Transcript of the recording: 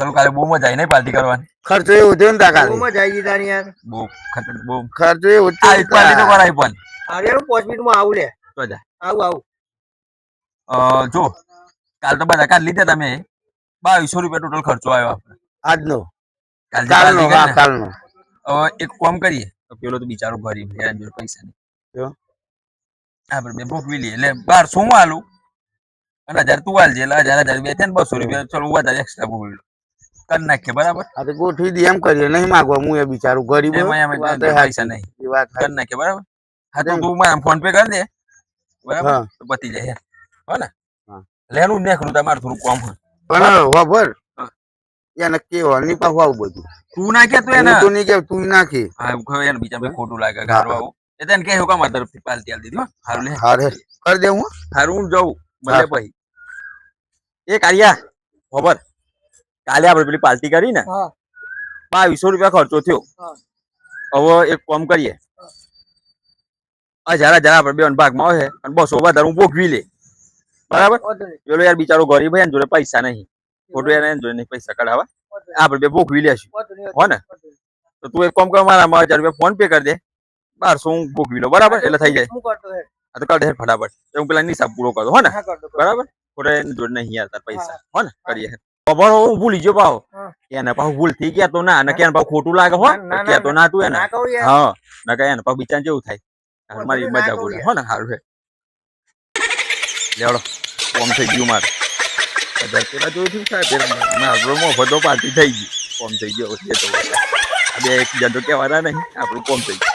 ચલો કાલે બહુ મજા આવી નહીં પાર્ટી કરવાની. ખર્ચો એવું થયો ને તાકા બહુ મજા આવી ગઈ તારી યાર. બહુ બહુ ખર્ચો એવું આ એક પાર્ટી તો કરાય પણ. અરે હું 5 મિનિટમાં આવું લે. તો જા. આવું. જો કાલ તો બધા કાલ લીધા તમે 2200 રૂપિયા ટોટલ ખર્ચો આવ્યો આપણે આજનો કાલનો. એક કામ કરીએ તો પેલો તો બિચારો ગરીબ યાર જોડે પૈસા નહીં. આપણે બે ભોગવી લઈએ એટલે 1200 હું આલું અને 1000 તું આલજે એટલે 1000 બે થયા ને 200 રૂપિયા ચલો વધારે એક્સ્ટ્રા ભોગવી લો કરી નાખીએ બરાબર. આ તો ગોઠવી દી એમ કરીએ નહીં માંગવા હું એ બિચારું ગરીબ પૈસા નહીં કરી નાખીએ બરાબર. હા તો તું મને ફોન પે કરી દે બરાબર તો પતી જાય હો ને. લેનું નેખરું તમારે થોડું કોમ હોય પણ ખબર એને કેવા ની પાછું આવું બધું તું નાખે તો એને તું નહીં કે તું નાખી હા એને બીજા ભાઈ ખોટું લાગે ગારવા આવું એટલે કે હું કામ તરફથી પાલતી આલ દીધી હો. હારું લે હારે કરી દે હું હારું હું જઉં ભલે પછી એ કારિયા ખબર કાલે આપણે પેલી પાર્ટી કરી ને 2200 રૂપિયા ખર્ચો થયો. હવે એક કામ કરીએ 1000 આપણે બે ભાગમાં આવે અને 200 વધારે હું ભોગવી લે બરાબર. પેલો યાર બિચારો ગરીબ હે ને જોડે પૈસા નહીં ખોટું એને જોડે નહીં પૈસા કઢાવા આપણે બે ભોગવી લેશું હો ને. તો તું એક કામ કર મારા 1000 રૂપિયા ફોન પે કરી દે 1200 હું ભોગવી લો બરાબર એટલે થઈ જાય. આ તો કર દે ફટાફટ હું પેલા નિશાબ પૂરો કરતો હો ને બરાબર. ખોટે જોડે નહીં યાર તાર પૈસા હો ને કરીએ. ખબર હું ભૂલી ગયો પાવ એને પાછું ભૂલ થઈ ગયા તો ના અને કે પાછું ખોટું લાગે હો કે તો ના તું એને હા ના કે એને પાછું બિચાર જેવું થાય મારી મજા બોલે હો ને. સારું છે લેવડો કોમ થઈ ગયું મારે 1000 પેલા જોયું શું થાય મારો મોફતો પાર્ટી થઈ ગઈ કોમ થઈ ગયો બે એક જણ તો કહેવાના નહીં આપણું કોમ થઈ ગયું.